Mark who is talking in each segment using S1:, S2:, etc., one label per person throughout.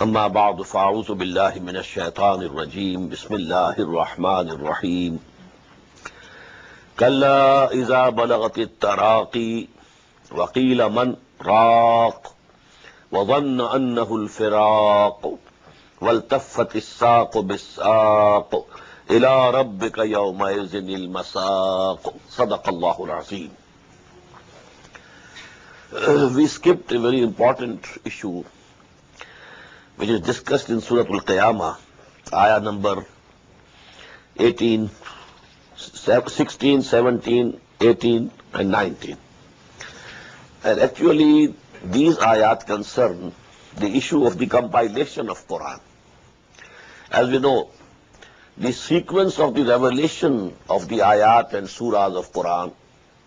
S1: أما بعد فأعوذ بالله من الشيطان الرجيم بسم الله الرحمن الرحيم كلا إذا بلغت التراقي وقيل من راق وظن أنه الفراق والتفت الساق بالساق إلى ربك يومئذ المساق صدق الله العظيم. We skipped a very important issue which is discussed in Surah Al-Qiyamah, ayah number 18, 16, 17, 18 and 19. And actually these ayat concern the issue of the compilation of Quran. As we know, the sequence of the revelation of the ayat and surahs of Quran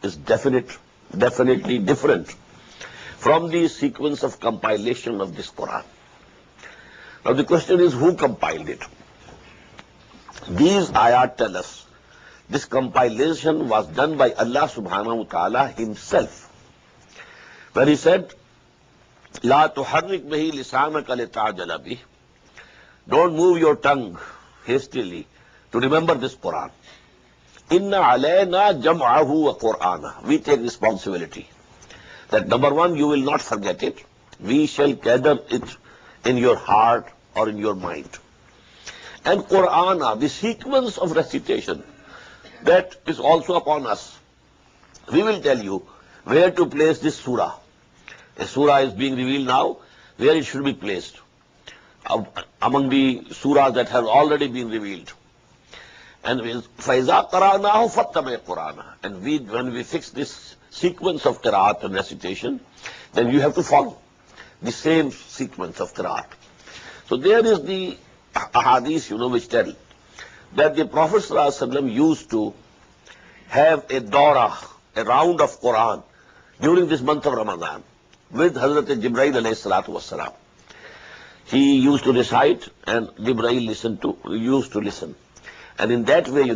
S1: is definitely different from the sequence of compilation of this Quran. Now the question is, who compiled it? These ayat tell us this compilation was done by Allah subhanahu wa ta'ala himself. When he said, La tuharrik bihi lisanaka lita'jala bih, don't move your tongue hastily to remember this Quran. Inna alayna jam'ahu wa Qur'ana. We take responsibility that number one, you will not forget it. We shall gather it in your heart or in your mind. And Qur'ana, the sequence of recitation, that is also upon us. We will tell you where to place this surah. A surah is being revealed now, where it should be placed among the surahs that have already been revealed. And فَإِذَا قَرَأْنَاهُ فَاتَّبِعْ قُرْآنَهُ. And when we fix this sequence of qira'at and recitation, then you have to follow the same sequence of qira'at. So there is the ahadith, which tell that the Prophet ﷺ used to have a dawrah, a round of Quran during this month of Ramadan with Hazrat Jibreel alayhi salatu wassalam. He used to recite and Jibreel used to listen. And in that way,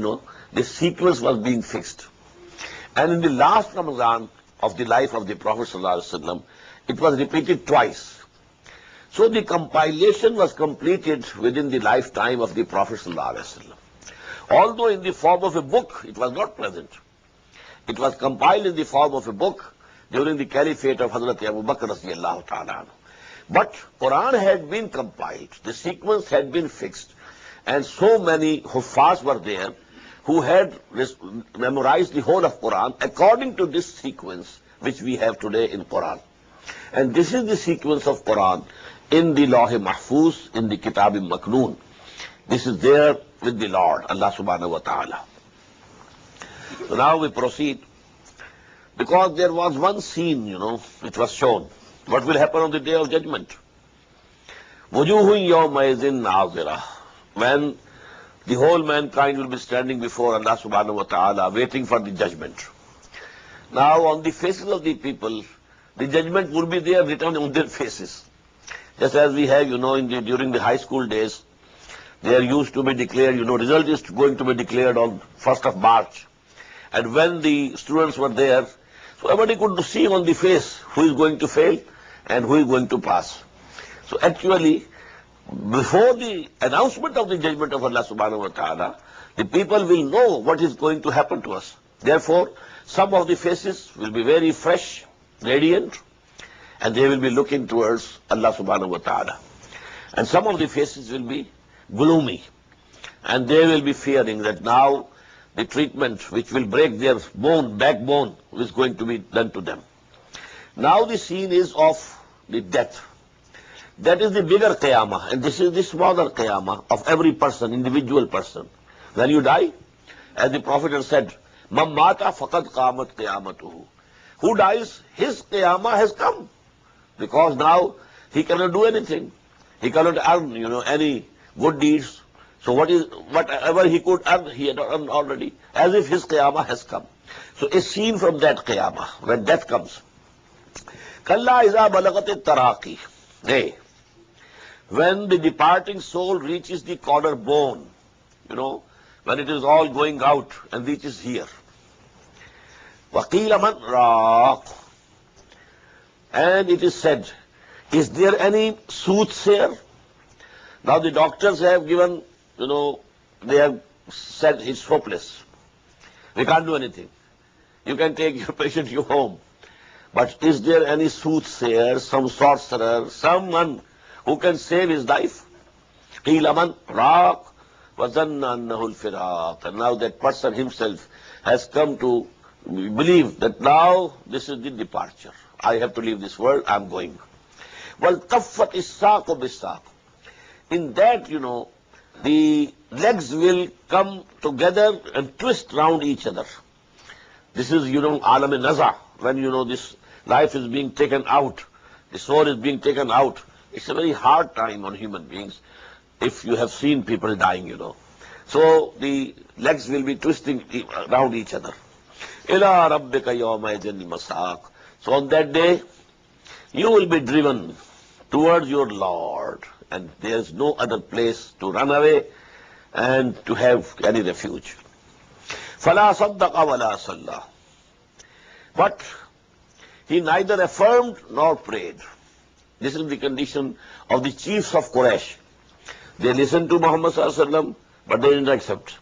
S1: the sequence was being fixed. And in the last Ramadan of the life of the Prophet ﷺ, it was repeated twice. So the compilation was completed within the lifetime of the Prophet ﷺ. Although in the form of a book, it was not present. It was compiled in the form of a book during the caliphate of Hazrat Abu Bakr radiallahu ta'ala. But Quran had been compiled, the sequence had been fixed, and so many huffaz were there who had memorized the whole of Quran according to this sequence which we have today in Quran. And this is the sequence of Quran in the Lawh-e Mahfuz, in the Kitab-e Maknoon. This is there with the Lord, Allah subhanahu wa ta'ala. So now we proceed, because there was one scene, which was shown. What will happen on the Day of Judgment? Wujuhun yawmaizin nazira. When the whole mankind will be standing before Allah subhanahu wa ta'ala, waiting for the judgment. Now on the faces of the people, the judgment will be there written on their faces. Just as we have, during the high school days, there used to be declared, result is going to be declared on 1st of March. And when the students were there, so everybody could see on the face who is going to fail and who is going to pass. So actually, before the announcement of the judgment of Allah subhanahu wa ta'ala, the people will know what is going to happen to us. Therefore, some of the faces will be very fresh, radiant, and they will be looking towards Allah subhanahu wa ta'ala. And some of the faces will be gloomy, and they will be fearing that now the treatment which will break their backbone is going to be done to them. Now the scene is of the death. That is the bigger qiyamah, and this is the smaller qiyamah of every person, individual person. When you die, as the Prophet has said, Man mata faqad qamat qiyamatuhu. Who dies, his qiyamah has come. Because now he cannot do anything. He cannot earn, any good deeds. So whatever he could earn, he had earned already, as if his qiyamah has come. So a scene from that qiyamah, when death comes. Kalla iza balagati taraqi. Nay, when the departing soul reaches the collarbone, when it is all going out and reaches here. Waqila man raq. And it is said, is there any soothsayer? Now the doctors have given, they have said it's hopeless. We can't do anything. You can take your patient you home. But is there any soothsayer, some sorcerer, someone who can save his life? قِيلَ مَنْ رَاقٍ وَظَنَّ أَنَّهُ الْفِرَاقِ. And now that person himself has come to believe that now this is the departure. I have to leave this world, I'm going. وَالْتَفَّتِ السَّاقُ بِالسَّاقِ. In that, the legs will come together and twist round each other. This is, alam-e-naza, when, this life is being taken out, the soul is being taken out. It's a very hard time on human beings, if you have seen people dying, So the legs will be twisting around each other. إِلَىٰ رَبِّكَ يَوْمَئِذٍ الْمَسَاقُ. So on that day, you will be driven towards your Lord, and there is no other place to run away and to have any refuge. فَلَا صَدَّقَ وَلَا صَلَّى. But he neither affirmed nor prayed. This is the condition of the chiefs of Quraysh. They listened to Muhammad sallallahu alaihi wasallam, but they didn't accept.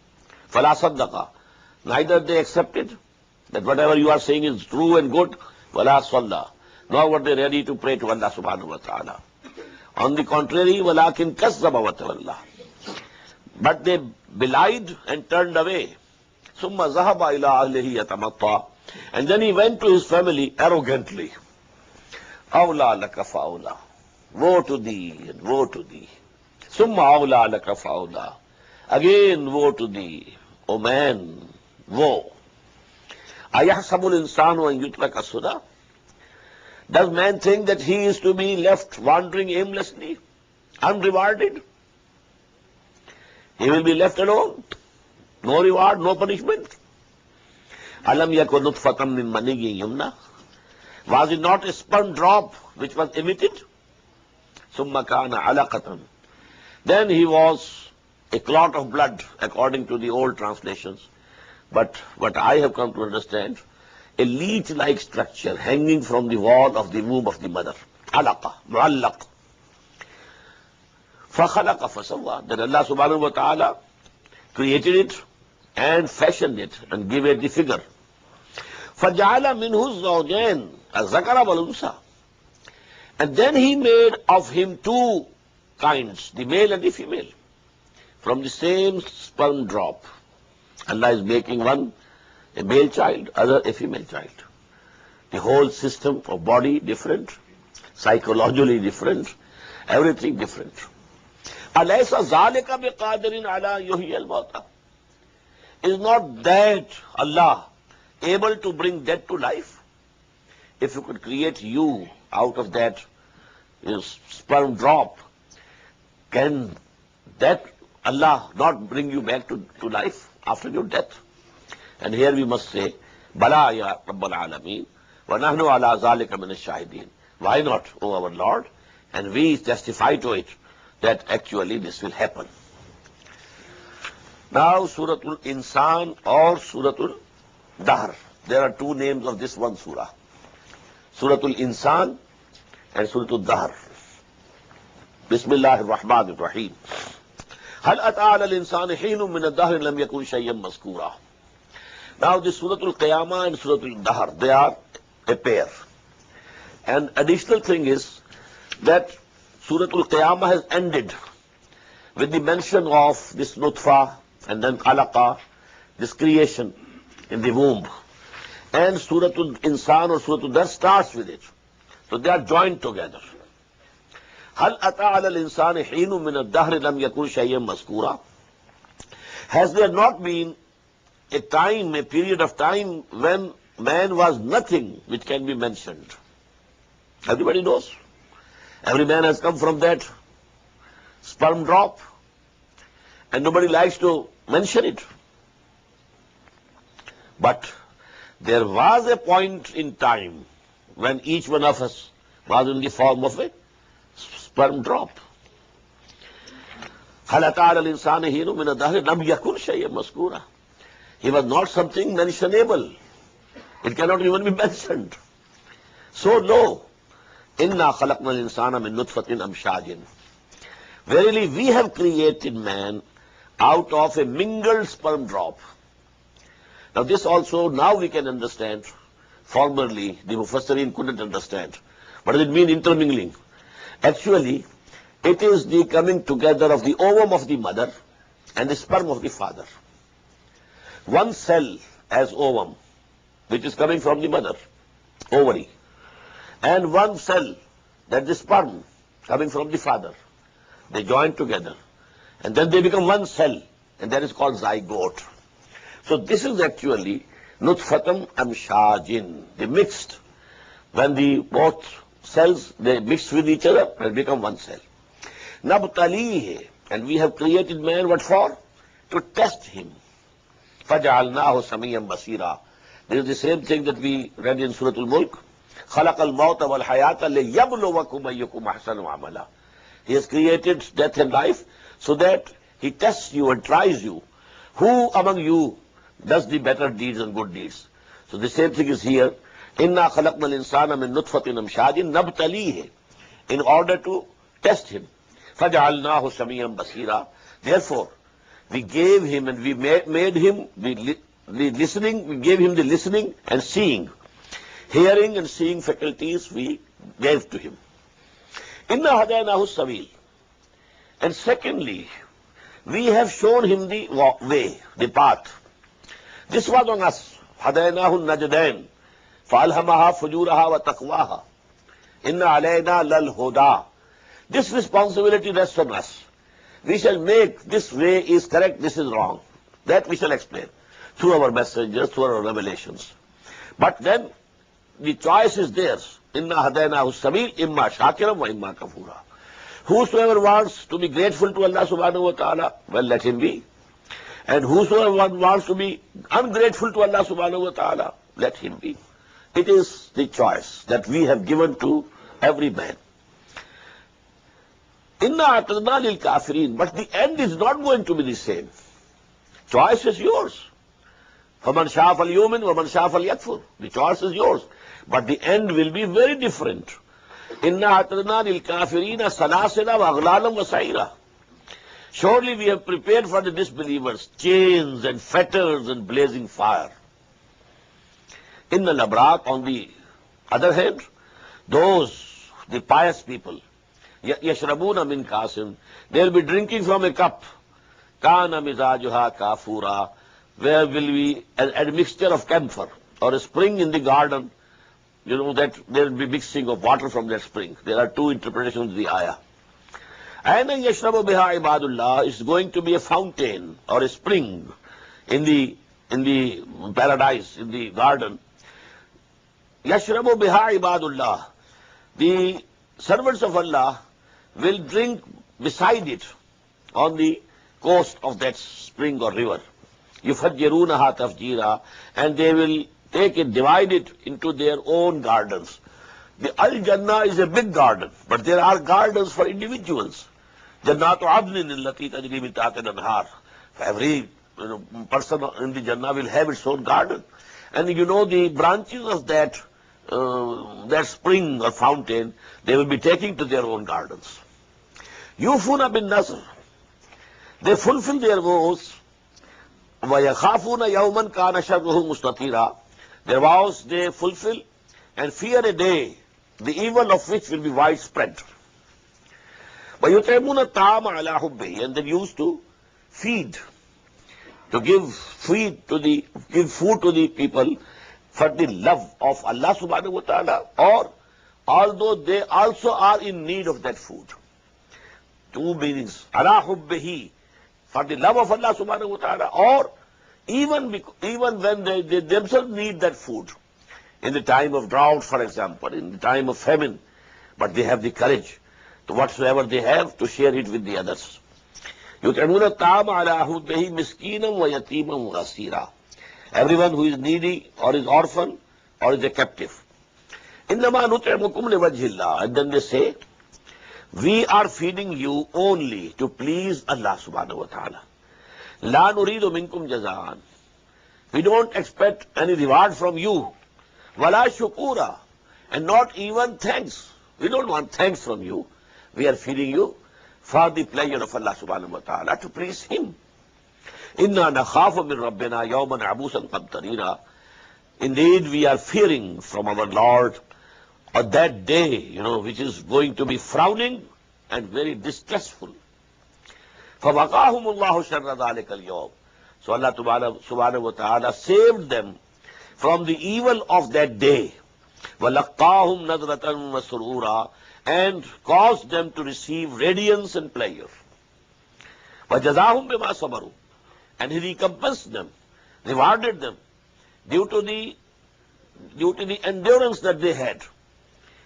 S1: فَلَا صَدَّقَ. Neither they accepted that whatever you are saying is true and good, وَلَا صَلَّى. Nor were they ready to pray to Allah subhanahu wa ta'ala. On the contrary, وَلَكِنْ كَذَّبَ وَتَوَلَّى. But they belied and turned away. ثُمَّ ذَهَبَ إِلَىٰ أَهْلِهِ يَتَمَطَّى. And then he went to his family arrogantly. أَوْلَى لَكَ فَأَوْلَى. Woe to thee and woe to thee. ثُمَّ أَوْلَى لَكَ فَأَوْلَى. Again woe to thee. O man, woe. أَيَحْسَبُ الْإِنسَانُ أَنْ يُتْرَكَ سُدًى. Does man think that he is to be left wandering aimlessly, unrewarded? He will be left alone. No reward, no punishment. Alam yakun nutfatan min maniyyin yumna. Was it not a sperm drop which was emitted? Summa kana alaqatan. Then he was a clot of blood, according to the old translations. But what I have come to understand, a leech-like structure hanging from the wall of the womb of the mother. Alaqa, mu'allaq. فَخَلَقَ فَسَوَّى. Then Allah subhanahu wa ta'ala created it and fashioned it and gave it the figure. فَجَعَلَ مِنْهُ الزَّوْجَيْنِ الذَّكَرَ وَالْأُنثَى. And then he made of him two kinds, the male and the female, from the same sperm drop. Allah is making one a male child, other a female child. The whole system of body different, psychologically different, everything different. أَلَيْسَ ذَلِكَ بِقَادِرٍ عَلَىٰ يُحْيِيَ الْمَوْتَىٰ. Is not that Allah able to bring death to life? If you could create you out of that sperm drop, can that Allah not bring you back to life after your death? And here we must say, Bala ya Rabbal Alameen, wa nahnu ala zalika min ash-shahideen. Why not, O our Lord? And we testify to it that actually this will happen. Now, Suratul Insan or Suratul Dahr. There are two names of this one surah. Suratul Insan and Suratul Dahr. Bismillahir Rahmanir Rahim. Hal ata ala al-insani hinun min ad-dahr lam yakun shay'an mazkura. Now, this Suratul Qiyamah and Suratul Dahr, they are a pair. And additional thing is that Suratul Qiyamah has ended with the mention of this nutfa and then alaqa, this creation in the womb. And Suratul Insan or Suratul Dahr starts with it. So they are joined together. Hal ata ala al-insani hinun min ad-dahr lam yakun shay'an mazkura. Has there not been a time, a period of time when man was nothing which can be mentioned? Everybody knows. Every man has come from that sperm drop, and nobody likes to mention it. But there was a point in time when each one of us was in the form of a sperm drop. هَلْ أَتَى عَلَى الْإِنسَانِ حِينٌ مِنَ الدَّهْرِ لَمْ يَكُنْ شَيْئًا مَذْكُورًا. He was not something mentionable. It cannot even be mentioned. So low. إِنَّا خَلَقْنَا الْإِنسَانَ مِنْ نُطْفَةٍ أَمْشَاجٍ Verily, we have created man out of a mingled sperm drop. Now this also, now we can understand. Formerly, the Mufassirin couldn't understand. What does it mean, intermingling? Actually, it is the coming together of the ovum of the mother and the sperm of the father. One cell as ovum, which is coming from the mother, ovary, and one cell, that the sperm, coming from the father. They join together, and then they become one cell, and that is called zygote. So this is actually nutfatam amshajin. They mixed. When the both cells, they mix with each other and become one cell. Nabtalihi, and we have created man, what for? To test him. Faj'alnahu samiyyan basira. This is the same thing that we read in Surah Al-Mulk. خَلَقَ الْمَوْتَ وَالْحَيَاةَ لِيَبْلُوَكُمْ أَيُّكُمْ أَحْسَنُ عَمَلًا. He has created death and life so that he tests you and tries you. Who among you does the better deeds and good deeds? So the same thing is here. إِنَّا خَلَقْنَا الْإِنسَانَ مِن نُطْفَةٍ أَمْشَاجٍ نَبْتَلِيهِ, in order to test him. فَجَعَلْنَاهُ سَمِيًّا بَصِيرًا. Therefore, we gave him and we made him the listening, we gave him the listening and seeing. Hearing and seeing faculties we gave to him. Inna hadaynahu sabil. And secondly, we have shown him the way, the path. This was on us. Hadaynahu najdain. Fa'alhamaha fujuraha wa taqwaha. Inna alayna lal huda. This responsibility rests on us. We shall make this way is correct, this is wrong. That we shall explain through our messengers, through our revelations. But then the choice is theirs. Inna hadaynahu sabil imma shakiram wa imma kafura. Whosoever wants to be grateful to Allah subhanahu wa ta'ala, well, let him be. And whosoever wants to be ungrateful to Allah subhanahu wa ta'ala, let him be. It is the choice that we have given to every man. Inna atadna lil kafirin, but the end is not going to be the same. Choice is yours. فَمَنْ شَاءَ فَلْيُؤْمِنْ وَمَنْ شَاءَ فَلْيَكْفُرْ. The choice is yours. But the end will be very different. Inna atadna lil kafirina salasila wa aghlalam wa sa'ira. Surely we have prepared for the disbelievers chains and fetters and blazing fire. Inna labrak, on the other hand, those, the pious people, yashrabuna min kasim, they will be drinking from a cup. Kana mizajuha kafura, where will be an admixture of camphor, or a spring in the garden, you know, that there will be mixing of water from that spring. There are two interpretations of the ayah. And yashrabu biha ibadullah is going to be a fountain or a spring in the paradise, in the garden. Yashrabu biha ibadullah. The servants of Allah will drink beside it on the coast of that spring or river. Yufajjirunaha tafjira, and they will take it, divide it into their own gardens. The Al-Jannah is a big garden, but there are gardens for individuals. Jannatu adnin allati tajri min tahtiha al-anhar. Every person in the Jannah will have its own garden. And you know, the branches of that spring or fountain, they will be taking to their own gardens. Yufuna bin Nazr. They fulfill their vows. وَيَخَافُونَ يَوْمًا كَانَ شَرُّهُ مُسْتَطِيرًا. Their vows they fulfill and fear a day, the evil of which will be widespread. وَيُطْعِمُونَ الطَّعَامَ عَلَى حُبِّهِ. And they used to feed, to give food to the people for the love of Allah subhanahu wa ta'ala, or although they also are in need of that food. Two meanings. عَلَى حُبِّهِ, for the love of Allah subhanahu wa ta'ala, or even when they themselves need that food. In the time of drought, for example, in the time of famine, but they have the courage to whatsoever they have to share it with the others. يُطْعِمُونَ الطَّعَامَ عَلَى حُبِّهِ مِسْكِينًا وَيَتِيمًا وَأَسِيرًا. Everyone who is needy or is orphan or is a captive. إِنَّمَا نُطْعِمُكُمْ لِوَجْهِ اللَّهِ. And then they say, we are feeding you only to please Allah subhanahu wa ta'ala. La nuridu minkum jazaan. We don't expect any reward from you. Wala shukura. And not even thanks. We don't want thanks from you. We are feeding you for the pleasure of Allah subhanahu wa ta'ala, to praise Him. Inna nakhafu min rabbina yawman abusan qamtarina. Indeed, we are fearing from our Lord on that day, which is going to be frowning and very distressful. فَوَقَاهُمُ اللَّهُ شَرَّ ذَلِكَ الْيَوْمِ. So Allah subhanahu wa ta'ala saved them from the evil of that day. وَلَقَّاهُمْ نَظْرَةً وَسُرُورًا, and caused them to receive radiance and pleasure. وَجَزَاهُمْ بِمَا صَبَرُوا, and He recompensed them, rewarded them, due to the endurance that they had.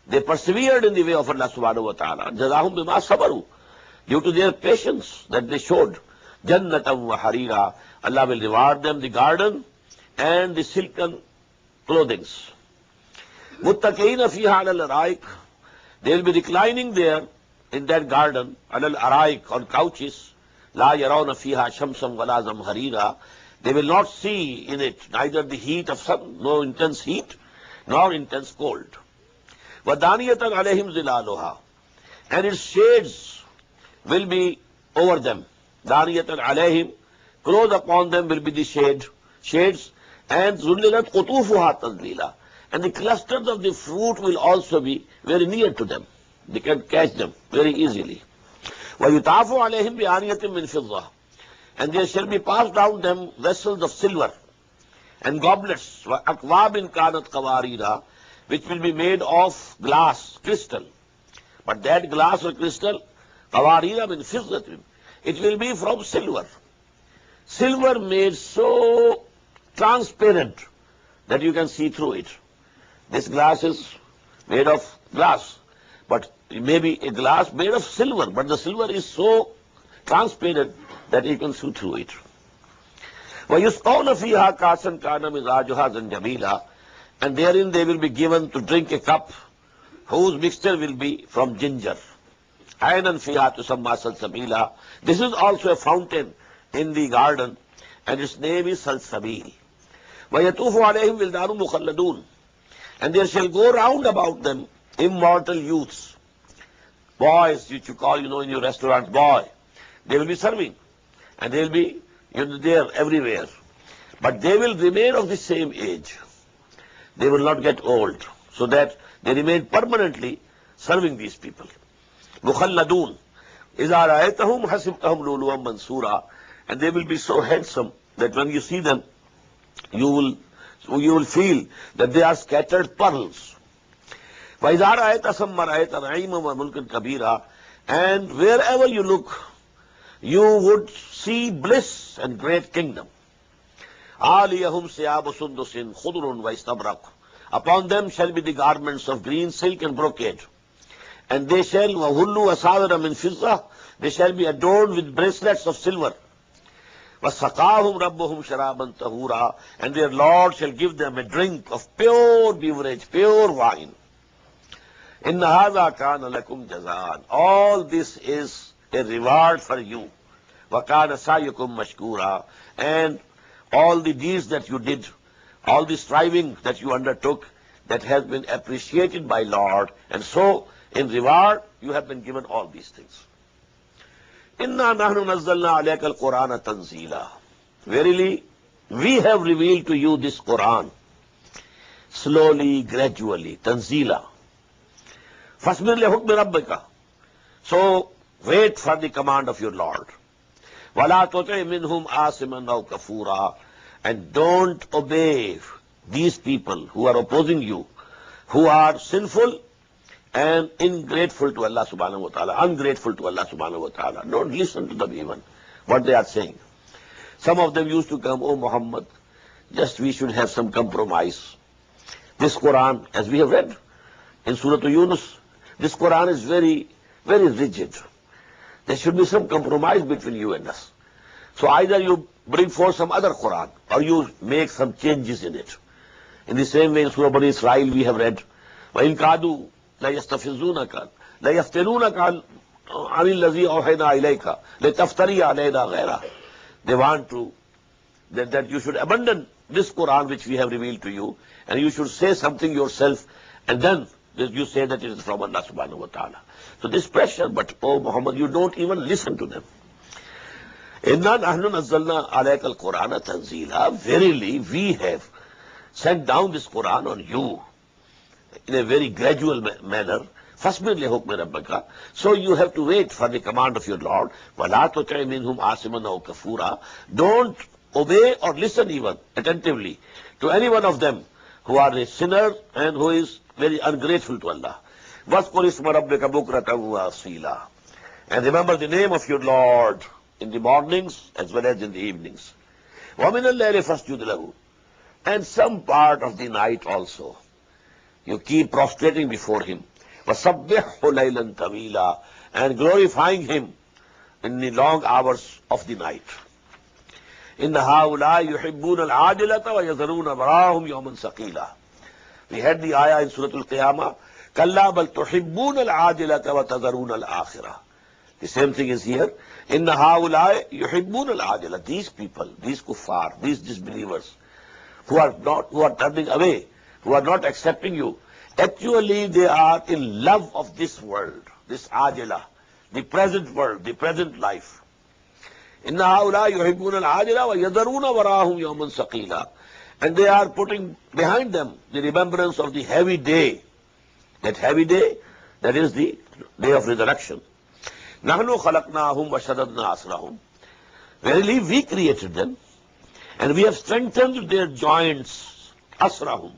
S1: They persevered in the way of Allah subhanahu wa ta'ala. جَزَاهُمْ بِمَا صَبَرُوا, due to their patience that they showed. جَنَّةً وَحَرِيرًا, Allah will reward them the garden and the silken clothings. مُتَّكِئِينَ فِيهَا عَلَى الْأَرَائِكِ, they will be reclining there in that garden, عَلَى الْأَرَائِكِ, on couches. لَا يَرَوْنَ فِيهَا شَمْسًا وَلَا زَمْهَرِيرًا, they will not see in it neither the heat of sun, no intense heat, nor intense cold. وَدَانِيَةً عَلَيْهِمْ ظِلَالُهَا, and its shades will be over them. دَانِيَةً عَلَيْهِمْ, close upon them will be the shades, and ذُلِّلَتْ قُطُوفُهَا تَذْلِيلًا, and the clusters of the fruit will also be very near to them. They can catch them very easily. وَيُطَافُ عَلَيْهِمْ بِآنِيَةٍ مِّن فِضَّةٍ, and there shall be passed down them vessels of silver and goblets, وَأَكْوَابٍ كَانَتْ قَوَارِيرًا, which will be made of glass, crystal. But that glass or crystal, قَوَارِيرًا مِّن فِضَّةٍ, it will be from silver. Silver made so transparent that you can see through it. This glass is made of glass, but it may be a glass made of silver, but the silver is so transparent that you can see through it. وَيُسْقَوْنَ فِيهَا كَاسًا كَانَ مِزَاجُهَا زَنْجَبِيلًا, and therein they will be given to drink a cup whose mixture will be from ginger. عَيْنًا فِيهَا تُسَمَّى سَلْسَبِيلًا, this is also a fountain in the garden, and its name is Salsabil. وَيَطُوفُ عَلَيْهِمْ وِلْدَانٌ مُخَلَّدُونَ, and there shall go round about them immortal youths, boys which you call, in your restaurant, boy. They will be serving, and they will be there everywhere. But they will remain of the same age. They will not get old, so that they remain permanently serving these people. مُخَلَّدُونَ إِذَا رَأَيْتَهُمْ حَسِبْتَهُمْ لُؤْلُؤًا مَنْثُورًا, and they will be so handsome that when you see them, you will feel that they are scattered pearls. وَإِذَا رَأَيْتَ ثَمَّ رَأَيْتَ نَعِيمًا وَمُلْكًا كَبِيرًا, and wherever you look, you would see bliss and great kingdom. عَالِيَهُمْ ثِيَابُ سُنْدُسٍ خُضْرٌ وَإِسْتَبْرَقٌ, upon them shall be the garments of green silk and brocade. And they shall وَهُلُّوا أَسَاوِرَ مِنْ فِضَّةٍ, they shall be adorned with bracelets of silver. وَسَقَاهُمْ رَبُّهُمْ شَرَابًا طَهُورًا, and their Lord shall give them a drink of pure beverage, pure wine. إِنَّ هَذَا كَانَ لَكُمْ جَزَاءً, all this is a reward for you. وَكَانَ سَعْيُكُمْ مَشْكُورًا, and all the deeds that you did, all the striving that you undertook, that has been appreciated by Lord, and so in reward you have been given all these things. إِنَّا نَحْنُ نَزَّلْنَا عَلَيْكَ الْقُرْآنَ تَنزِيلًا, verily we have revealed to you this Quran slowly, gradually, tanzila. فَاصْبِرْ لِحُكْمِ رَبِّكَ, so wait for the command of your Lord. وَلَا تُطِعْ مِنْهُمْ آثِمًا أَوْ كَفُورًا, and don't obey these people who are opposing you, who are sinful and ingrateful to Allah subhanahu wa ta'ala, ungrateful to Allah subhanahu wa ta'ala. Don't listen to them even, what they are saying. Some of them used to come, oh Muhammad, just we should have some compromise. This Quran, as we have read in Surah Yunus, this Quran is very, very rigid. There should be some compromise between you and us. So either you bring forth some other Quran, or you make some changes in it. In the same way in Surah Bani Israel we have read, وَإِنْ كَادُوا لَيَسْتَفِزُّونَكَ لَيَفْتِنُونَكَ عَنِ الَّذِي أَوْحَيْنَا إِلَيْكَ لِتَفْتَرِيَ عَلَيْنَا غَيْرَهُ. They want to, that you should abandon this Quran which we have revealed to you, and you should say something yourself, and then you say that it is from Allah subhanahu wa ta'ala. So this pressure, but oh Muhammad, you don't even listen to them. Inna nahnu nazzalna alayka al-Qur'ana tanzila. Verily, we have sent down this Quran on you in a very gradual manner. فَاصْبِرْ لِحُكْمِ رَبِّكَ. So you have to wait for the command of your Lord. وَلَا تُطِعْ مِنْهُمْ عَاصِمًا أَوْ كَفُورًا. Don't obey or listen even attentively to any one of them who are a sinner and who is very ungrateful to Allah. وَاذْكُرِ اسْمَ رَبِّكَ بُكْرَةً وَأَصِيلًا. And remember the name of your Lord in the mornings as well as in the evenings. وَمِنَ اللَّيْلِ فَاسْجُدْ لَهُ. And some part of the night also, you keep prostrating before Him. وَسَبِّحْهُ لَيْلًا طَوِيلًا. And glorifying Him in the long hours of the night. إِنَّ هَؤُلَاءِ يُحِبُّونَ الْعَاجِلَةَ وَيَذَرُونَ وَرَاءَهُمْ يَوْمًا ثَقِيلًا. We had the ayah in Surah Al-Qiyamah. كَلَّا بَلْ تُحِبُّونَ الْعَاجِلَةَ وَتَذَرُونَ الْآخِرَةَ. The same thing is here. إِنَّ هَؤُلَاءِ يُحِبُّونَ الْعَاجِلَةَ. These people, these kuffar, these disbelievers, who are turning away, who are not accepting you, actually they are in love of this world, this ajila, the present world, the present life. Inna haula yuhibbuna al-ajila wa yadharuna warahum yawman saqila. And they are putting behind them the remembrance of the heavy day. That heavy day, that is the day of resurrection. Nahnu khalaqnahum wa shaddadna asrahum. Verily we created them, and we have strengthened their joints, asrahum.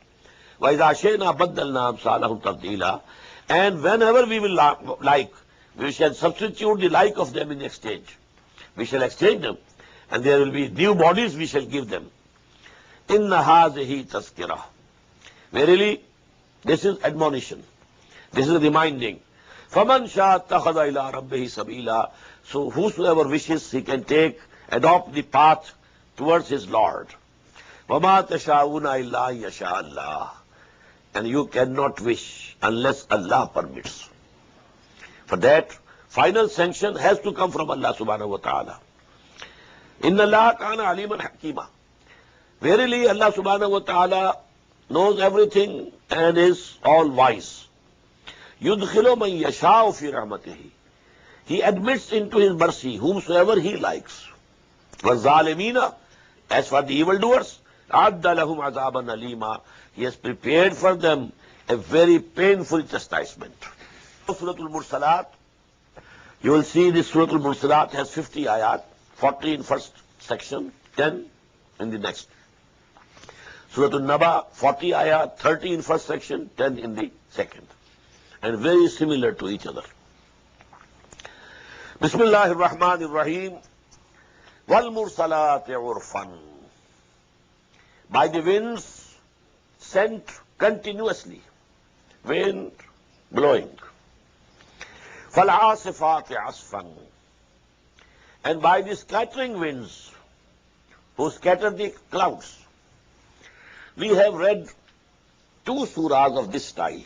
S1: وَإِذَا شَئْنَا بَدَّلْنَا أَمْثَالَهُمْ تَبْدِيلًا. And whenever we will like, we shall substitute the like of them in exchange. We shall exchange them, and there will be new bodies we shall give them. إِنَّ هَذِهِ تَذْكِرَةٌ. Verily, this is admonition. This is reminding. فَمَنْ شَاءَ اتَّخَذَ إِلَىٰ رَبِّهِ سَبِيلًا. So whosoever wishes, he can adopt the path towards his Lord. وَمَا تَشَاءُونَ إِلَّا أَن يَشَاءَ اللَّهُ. And you cannot wish unless Allah permits. For that, final sanction has to come from Allah subhanahu wa ta'ala. Inna Allah kana aliman hakima. Verily, Allah subhanahu wa ta'ala knows everything and is all wise. Yudkhilu man yasha'u fi rahmatihi. He admits into His mercy whomsoever He likes. وَالظَّالِمِينَ. As for the evildoers, أَعَدَّ لَهُمْ عَذَابًا أَلِيمًا. He has prepared for them a very painful chastisement. Surah Al-Mursalat, you will see this Surah Al-Mursalat has 50 ayat, 40 in first section, 10 in the next. Surah An-Naba, 40 ayat, 30 in first section, 10 in the second. And very similar to each other. Bismillahir Rahmanir Rahim. Wal-Mursalat urfan. By the winds sent continuously, wind blowing. فَالْعَاصِفَاتِ عَصْفًا. And by the scattering winds, who scatter the clouds. We have read 2 surahs of this style.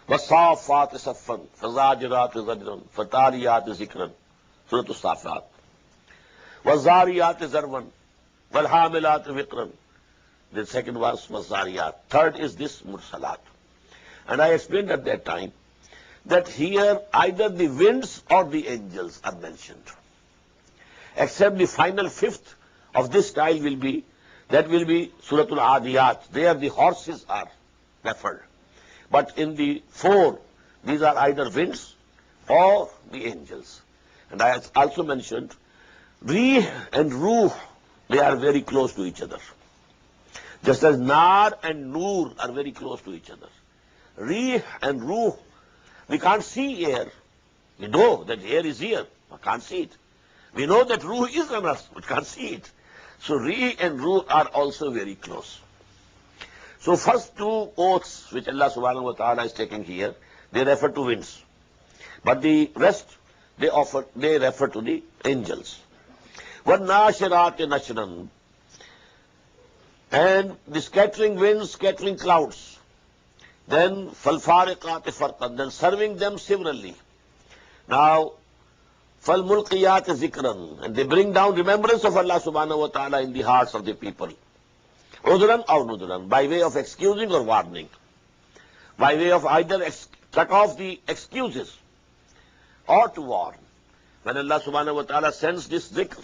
S1: وَالصَّافَّاتِ صَفًّا فَزَاجِرَاتِ زَجْرًا فَتَالِيَاتِ ذِكْرًا. Surah Al-Safat. وَالزَّارِيَاتِ زَرْوًا وَالْحَامِلَاتِ وِقْرًا. The second was Zariyat. Third is this Mursalat. And I explained at that time that here either the winds or the angels are mentioned. Except the final 5th of this style will be Surah Al-Adiyat. There the horses are referred. But in the 4, these are either winds or the angels. And I also mentioned Rih and Ruh, they are very close to each other. Just as Nar and Nur are very close to each other. Rih and Ruh, we can't see air. We know that air is here, but can't see it. We know that Ruh is on us, but can't see it. So Rih and Ruh are also very close. So first 2 oaths which Allah subhanahu wa ta'ala is taking here, they refer to winds. But the rest, they refer to the angels. وَالنَّاشِرَاتِ نَشْرًا. And the scattering winds, scattering clouds. Then فَالْفَارِقَاتِ فَرْقًا. Then serving them severally. Now, فَالْمُلْقِيَاتِ ذِكْرًا. And they bring down remembrance of Allah subhanahu wa ta'ala in the hearts of the people. Udran or nudran, by way of excusing or warning. by way of either cut off the excuses or to warn. When Allah subhanahu wa ta'ala sends this zikr,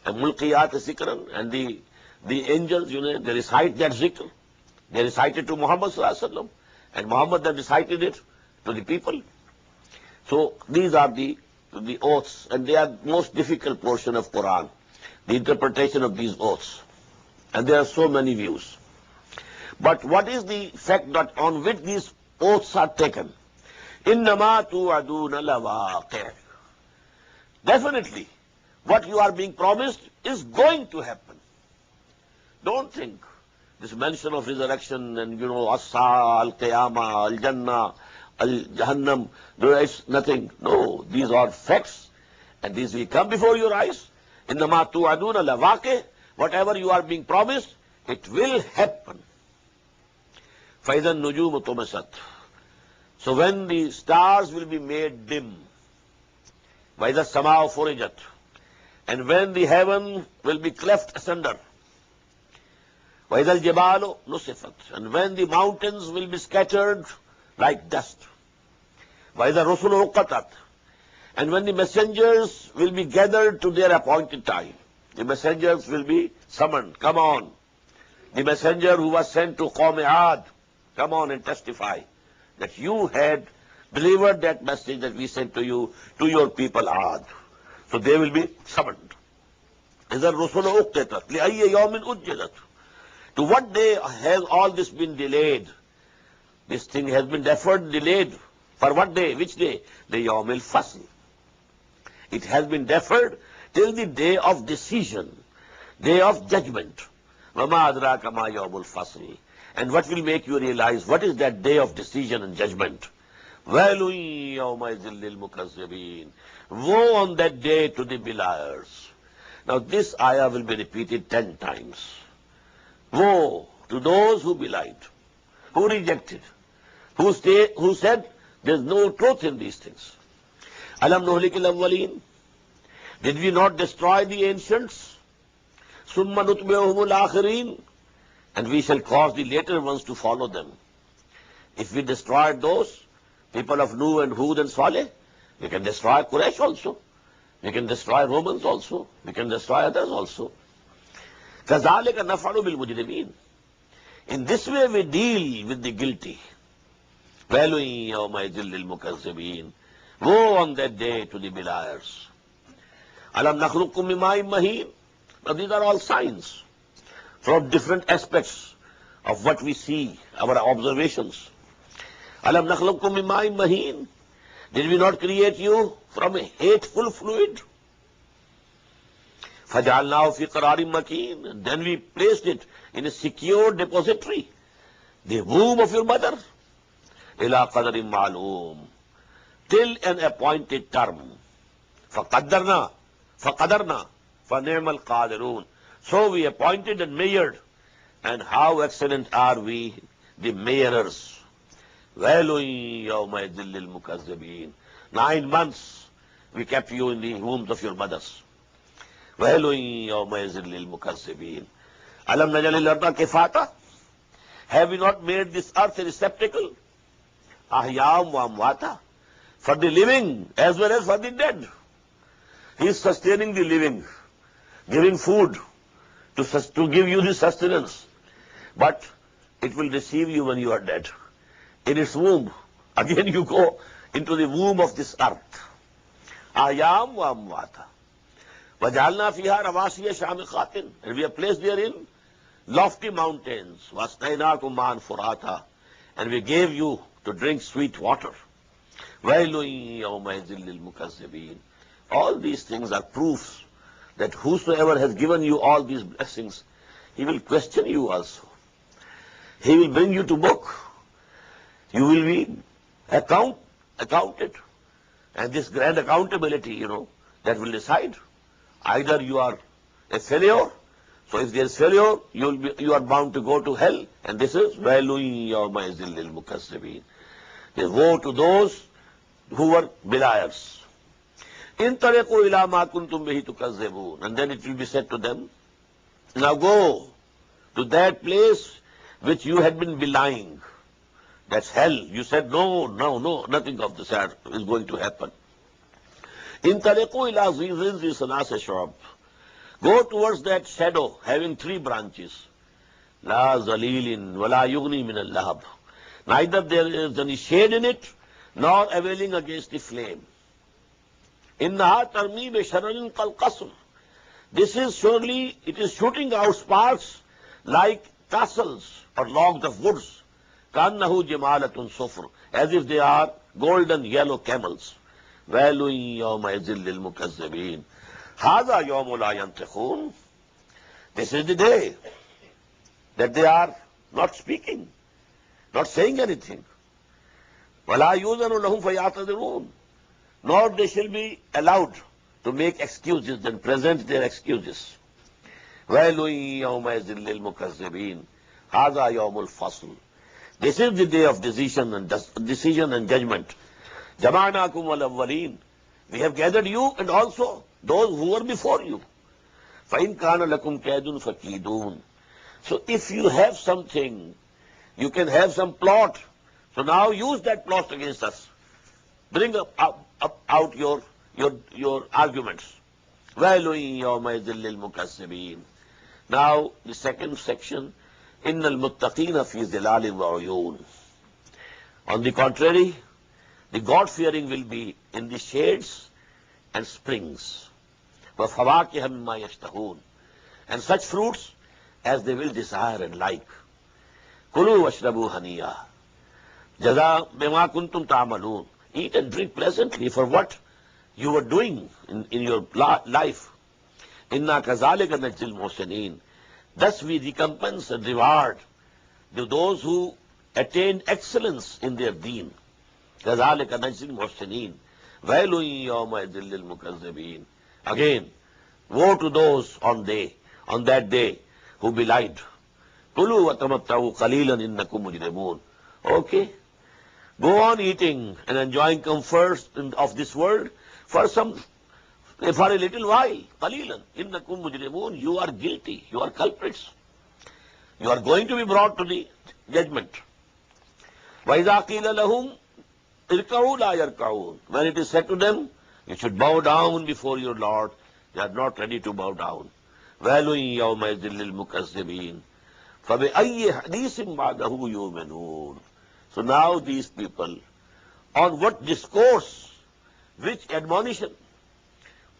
S1: and mulqiyat zikran, and the angels, they recite that zikr. They recited to Muhammad sallallahu alaihi wasallam, and Muhammad then recited it to the people. So these are the oaths, and they are most difficult portion of Quran, the interpretation of these oaths. And there are so many views. But what is the fact that on which these oaths are taken? Innama tu'aduna lawaqi'. Definitely, what you are being promised is going to happen. Don't think this mention of resurrection and, Asa, Al-Qiyamah, Al-Jannah, Al-Jahannam, there is nothing. No, these are facts, and these will come before your eyes. Innama tu'aduna lawaqi'. Whatever you are being promised, it will happen. فَإِذَا النُّجُومُ طُمِسَتْ. So when the stars will be made dim, وَإِذَا السَّمَاءُ فُرِجَتْ, and when the heaven will be cleft asunder, وَإِذَا الْجِبَالُ نُصِفَتْ, and when the mountains will be scattered like dust, وَإِذَا الرُّسُلُ أُقَّتَتْ, and when the messengers will be gathered to their appointed time. The messengers will be summoned. Come on. The messenger who was sent to Qawm Ad, come on and testify that you had delivered that message that we sent to you, to your people Ad. So they will be summoned. إِذَا الرُّسُلُ أُقْتَتَتْ لِأَيِّ يَوْمٍ أُجِّلَتْ. To what day has all this been delayed? This thing has been deferred, delayed. For what day? Which day? The Yawm al-Fasl. It has been deferred till the day of decision, day of judgment. وَمَا أَدْرَاكَ مَا يَوْمُ الْفَصْلِ. And what will make you realize what is that day of decision and judgment? وَيْلٌ يَوْمَئِذٍ لِلْمُكَذِّبِينَ. Woe on that day to the beliers. Now this ayah will be repeated 10 times. Woe to those who belied, who rejected, who said there is no truth in these things. Alam nuhlikil awwalin. Did we not destroy the ancients? Summa nutbi'uhumul akhirin. And we shall cause the later ones to follow them. If we destroyed those, people of Nuh and Hud and Saleh, we can destroy Quraysh also. We can destroy Romans also. We can destroy others also. كَذَلِكَ نَفْعَلُ بِالْمُجْرِمِينَ. In this way we deal with the guilty. وَيْلٌ يَوْمَئِذٍ لِلْمُكَذِّبِينَ. Woe on that day to the beliers. Alam nakhluqkum min ma'in mahin. Now these are all signs from different aspects of what we see, our observations. Alam nakhluqkum min ma'in mahin. Did we not create you from a hateful fluid? فَجَعَلْنَاهُ فِي قَرَارٍ مَكِينٍ. Then we placed it in a secure depository, the womb of your mother. إِلَىٰ قَدَرٍ مَعْلُومٍ. Till an appointed term. فَقَدَّرْنَا فَنِعْمَ الْقَادِرُونَ. So we appointed and measured, and how excellent are we, the measurers. وَيْلٌ يَوْمَئِذٍ لِلْمُكَذِّبِينَ. 9 months we kept you in the wombs of your mothers. وَيْلٌ يَوْمَئِذٍ لِلْمُكَذِّبِينَ. أَلَمْ نَجْعَلِ الْأَرْضَ كِفَاتًا. Have we not made this earth a receptacle? أَحْيَاءً وَأَمْوَاتًا. For the living as well as for the dead. He is sustaining the living, giving food to give you the sustenance. But it will receive you when you are dead. In its womb, again you go into the womb of this earth. أَحْيَاءً وَأَمْوَاتًا. وَجَعَلْنَا فِيهَا رَوَاسِيَ شَامِخَاتٍ. And we have placed therein lofty mountains. وَأَسْقَيْنَاكُم مَّاءً فُرَاتًا. And we gave you to drink sweet water. وَيْلٌ يَوْمَئِذٍ لِلْمُكَذِّبِينَ. All these things are proofs that whosoever has given you all these blessings, he will question you also. He will bring you to book. You will be accounted. And this grand accountability, that will decide. Either you are a failure, so if there is failure, you are bound to go to hell, and this is وَيْلٌ يَوْمَئِذٍ لِلْمُكَذِّبِينَ. There woe to those who were beliers. إِن تَرِقُوا إِلَىٰ مَا كُنْتُمْ بِهِ تُكَذِّبُونَ. And then it will be said to them, now go to that place which you had been belying. That's hell. You said no, no, no, nothing of the sort is going to happen. Intaliqu ila zi salas shu'ab. Go towards that shadow having 3 branches. La zalilin wa la yughni min al-lahab. Neither there is any shade in it, nor availing against the flame. Innaha tarmi bi shararin kal qasr. This is surely, it is shooting out sparks like castles or logs of woods. Kannahu jamalatun sufr, as if they are golden yellow camels. Wailun yawma idhil lil mukazzibin. Hadha yawmu la yantiqun. This is the day that they are not speaking, not saying anything. Wala yuzanu lahum fayatadirun. Nor they shall be allowed to make excuses and present their excuses. Wailun yawma idhil lil mukazzibin. Hadha yawmul fasl. This is the day of decision and judgment. Jama'nakum wal awwalin. We have gathered you and also those who were before you. فَإِنْ كَانَ لَكُمْ كَيْدٌ فَكِيدُونَ. So if you have something, you can have some plot. So now use that plot against us. Bring out your arguments. وَيْلٌ يَوْمَئِذٍ لِلْمُكَذِّبِينَ. Now the second section. إِنَّ الْمُتَّقِينَ فِي ظِلَالٍ وَعُيُونٍ. On the contrary, the God-fearing will be in the shades and springs. وَفَوَاكِهَ مِمَّا يَشْتَهُونَ. And such fruits as they will desire and like. كُلُوا وَاشْرَبُوا هَنِيًّا جَزَاءً بِمَا كُنْتُمْ تَعْمَلُونَ. Eat and drink pleasantly for what you were doing in your life. إِنَّا كَذَلِكَ نَجْزِي الْمُحْسِنِينَ. Thus we recompense and reward those who attained excellence in their deen. كَذَلِكَ نَجْزِي الْمُحْسِنِينَ وَيْلٌ يَوْمَئِذٍ لِلْمُكَذِّبِينَ. Again, woe to those on that day who belied. كُلُوا وَتَمَتَّعُوا قَلِيلًا إِنَّكُمْ مُجْرِمُونَ. Okay, go on eating and enjoying comforts of this world for a little while. قَلِيلًا إِنَّكُمْ مُجْرِمُونَ. You are guilty, you are culprits. You are going to be brought to the judgment. وَإِذَا قِيلَ لَهُمْ ارْكَعُوا لَا يَرْكَعُونَ. When it is said to them, you should bow down before your Lord, they are not ready to bow down. وَيْلٌ يَوْمَئِذٍ لِلْمُكَذِّبِينَ فَبِأَيِّ حَدِيثٍ بَعْدَهُ يُؤْمِنُونَ. So now these people, on what discourse, which admonition,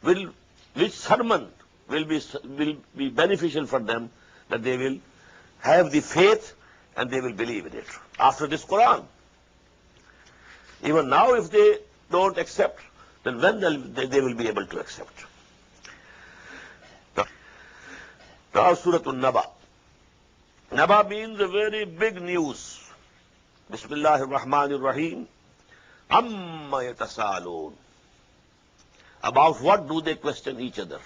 S1: which sermon will be beneficial for them, that they will have the faith and they will believe in it. After this Quran, even now if they don't accept, then when they will be able to accept? Now Surah An-Naba. Naba means a very big news. Bismillahir Rahmanir Rahim. Amma yatasaloon. About what do they question each other?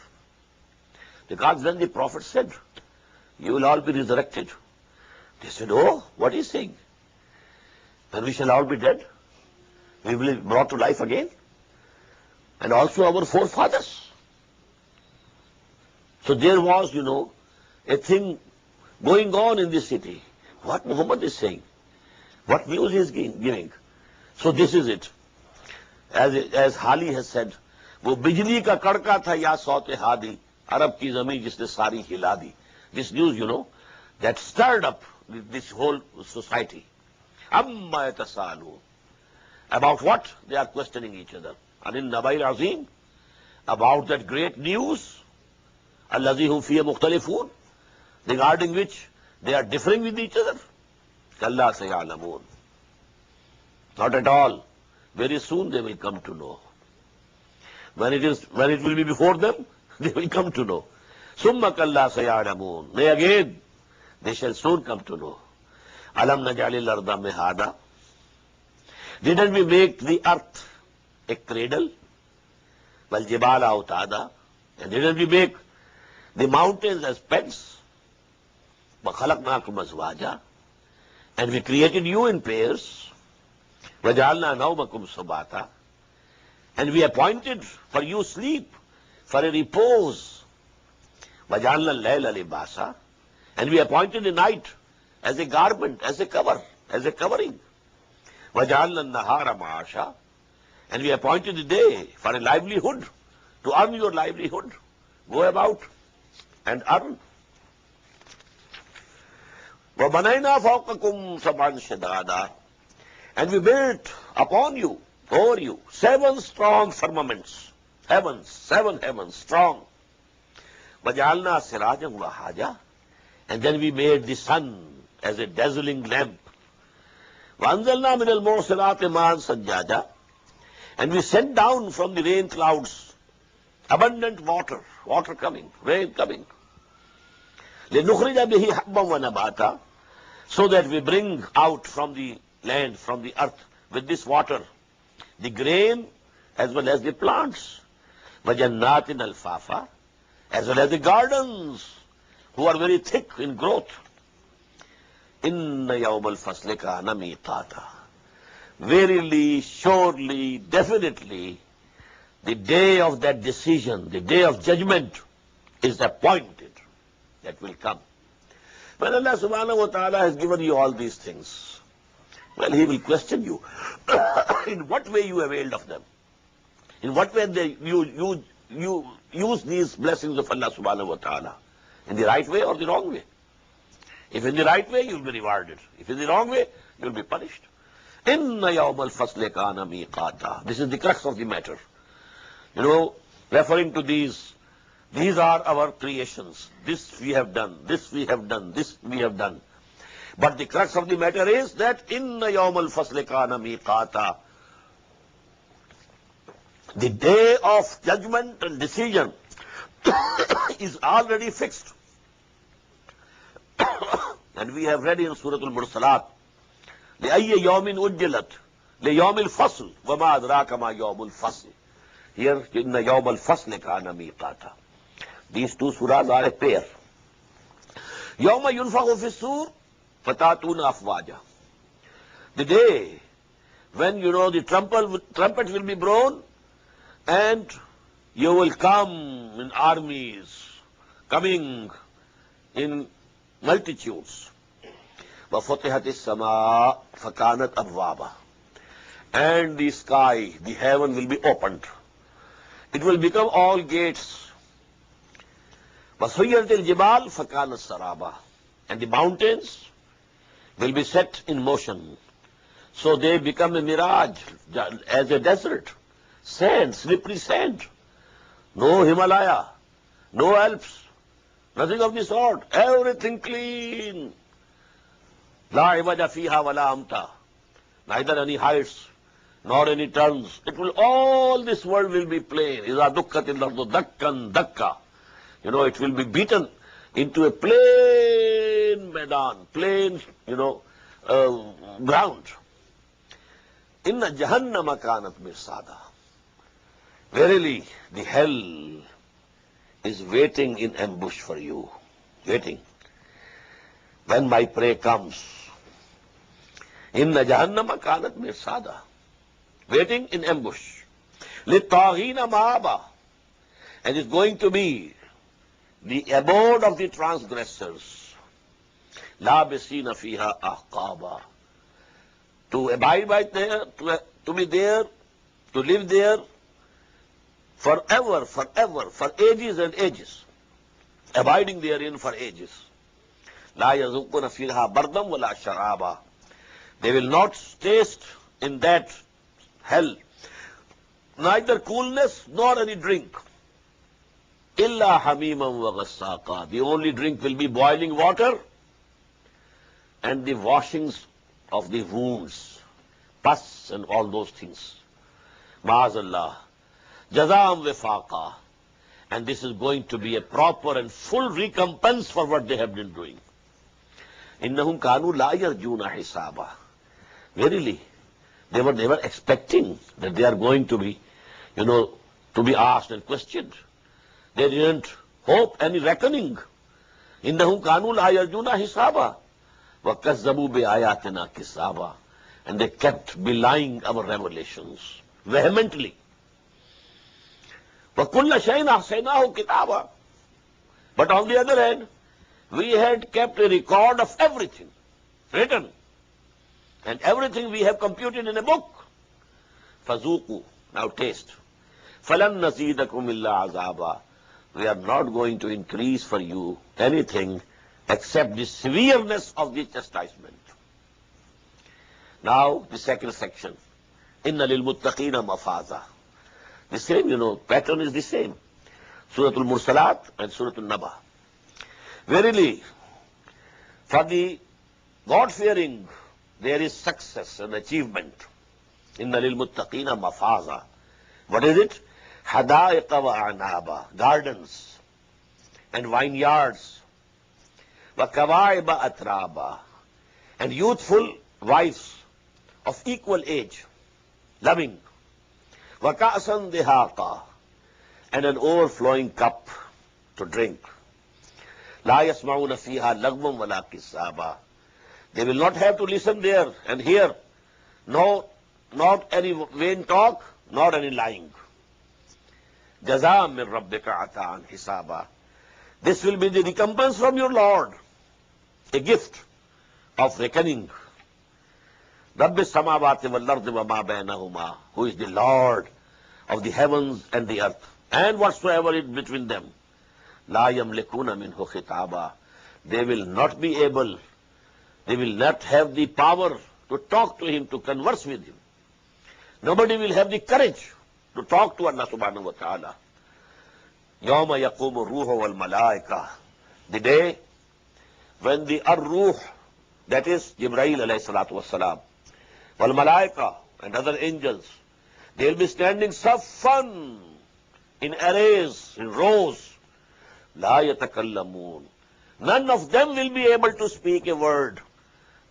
S1: Because when the Prophet said, you will all be resurrected, they said, oh, what is he saying? Then we shall all be dead. We will be brought to life again. And also our forefathers. So there was, a thing going on in this city. What Muhammad is saying. What news he is giving. So this is it. As Hali has said, वो बिजली का कड़का था या saute Hadi अरब की जमीन जिसने सारी हिला दी. This news, that stirred up this whole society. Amma yatasalu. About what? They are questioning each other. An-Naba al-Azim. About that great news. Allazi hum fiya mukhtalifun. Regarding which they are differing with each other. Kalla sayalamun. Not at all. Very soon they will come to know. When it will be before them, they will come to know. Summa kalla sayalamun. Nay again, they shall soon come to know. Alam najalil arda mihada. Didn't we make the earth a cradle? Wal jibala utada. And didn't we make the mountains as pets? Wa khalaqnakum azwaja. And we created you in pairs. Wa ja'alna nawmakum subata. And we appointed for you sleep, for a repose. Wa ja'alna al-layla libasa. And we appointed the night as a garment, as a cover, as a covering. وَجَعَلْنَا النَّهَارَ مَعَاشًا, and we appointed the day for a livelihood, to earn your livelihood. Go about and earn. وَبَنَيْنَا فَوْقَكُمْ سَبْعًا شِدَادًا, and we built upon you, over you, 7 strong firmaments, heavens, 7 heavens strong. وَجَعَلْنَا سِرَاجًا وَهَاجًا, and then we made the sun as a dazzling lamp. وَأَنزَلْنَا مِنَ الْمُرْسَلَاتِ مَاءً ثَجَّاجًا, and we sent down from the rain clouds abundant water, water coming, rain coming. لِنُخْرِجَ بِهِ حَبًّا وَنَبَاتًا, so that we bring out from the land, from the earth, with this water, the grain as well as the plants. وَجَنَّاتٍ أَلْفَافًا, as well as the gardens, who are very thick in growth. إِنَّ يَوْمَ الْفَصْلِ كَانَ مِيقَاتًا, verily, surely, definitely, the day of that decision, the day of judgment, is appointed. That will come. When Allah subhanahu wa ta'ala has given you all these things, well, He will question you in what way you availed of them, in what way you use these blessings of Allah subhanahu wa ta'ala, in the right way or the wrong way. If in the right way, you will be rewarded. If in the wrong way, you will be punished. Inna yawmal fasli kana miqata. This is the crux of the matter. You know, referring to these are our creations. This we have done, this we have done, this we have done. But the crux of the matter is that inna yawmal fasli kana miqata. The day of judgment and decision is already fixed. And we have read in Surah Al-Mursalat, لِأَيِّ يَوْمٍ أُجِّلَتْ لِيَوْمِ الْفَصْلِ وَمَا أَدْرَاكَ مَا يَوْمُ الْفَصْلِ. Here, إِنَّ يَوْمَ الْفَصْلِ كَانَ مِيقَاتًا. These two surahs are a pair. يَوْمَ يُنْفَخُ فِي الصُّورِ فَتَأْتُونَ أَفْوَاجًا. The day when, the trumpet will be blown, and you will come in armies, coming in multitudes. وَفُتِحَتِ السَّمَاءُ فَكَانَتْ أَبْوَابًا. And the sky, the heaven will be opened. It will become all gates. وَسُيِّرَتِ الْجِبَالُ فَكَانَتْ سَرَابًا. And the mountains will be set in motion. So they become a mirage, as a desert. Sand, slippery sand. No Himalaya, no Alps, nothing of the sort. Everything clean. La iwaja fiha wala amta. Neither any heights nor any turns. All this world will be plain. Iza dukkatil ardu dakkan dakka. It will be beaten into a plain Medan, plain, ground. Inna jahannama kanat mirsada. Verily, the hell is waiting in ambush for you. Waiting. When my prey comes. Inna jahannama kanat mirsada. Waiting in ambush. Littaghina ma'aba. And it's going to be the abode of the transgressors. Labisina fiha ahqaba. To abide by there, to be there, to live there, forever, for ages and ages, abiding therein for ages. La yazukuna fiha bardam wala sharaba. They will not taste in that hell neither coolness nor any drink. Illa hamimam wa ghassaqa. The only drink will be boiling water and the washings of the wounds, pus and all those things. Ma'azallah. Jazam wifaqa. And this is going to be a proper and full recompense for what they have been doing. Innahum kanu la yarjuna hisaba. Verily, they were never expecting that they are going to be, to be asked and questioned. They didn't hope any reckoning. Innahum kanu la yarjuna hisaba. Wa kazzabu bi ayatina kisaba. And they kept belying our revelations vehemently. وَكُلَّ شَيْءٍ أَحْصَيْنَاهُ كِتَابًا. But on the other hand, we had kept a record of everything written. And everything we have computed in a book. Fazuku, now taste. Falan nazidakum illa azaba. We are not going to increase for you anything except the severeness of the chastisement. Now, the second section. Inna lil muttaqina mafaza. The same, pattern is the same. Surah Al-Mursalat and Surah An-Naba. Verily, for the God-fearing, there is success and achievement. Inna lil muttaqina mafaza. What is it? Hadaiqa wa An-Naba, gardens and vineyards. Wa kawaiba atraba, and youthful wives of equal age, loving. Wa ka'san dihaqa, and an overflowing cup to drink. La yasma'una fiha lagwan wala kisaba. They will not have to listen there and hear. No, not any vain talk, not any lying. Jaza min rabbika ata'an hisaba. This will be the recompense from your Lord, a gift of reckoning. Rabbi samawati wal ardi wa ma bainahuma, who is the Lord of the heavens and the earth, and whatsoever is between them. La yamlikuna minhu khitaba. They will not be able, they will not have the power to talk to him, to converse with him. Nobody will have the courage to talk to Allah subhanahu wa ta'ala. Yawma yaqumu ruhu wal malaika. The day when the ar-ruh, that is Jibreel alayhi salatu wassalam, wal malaika and other angels, they will be standing saffan, in arrays, in rows. La yatakallamun. None of them will be able to speak a word.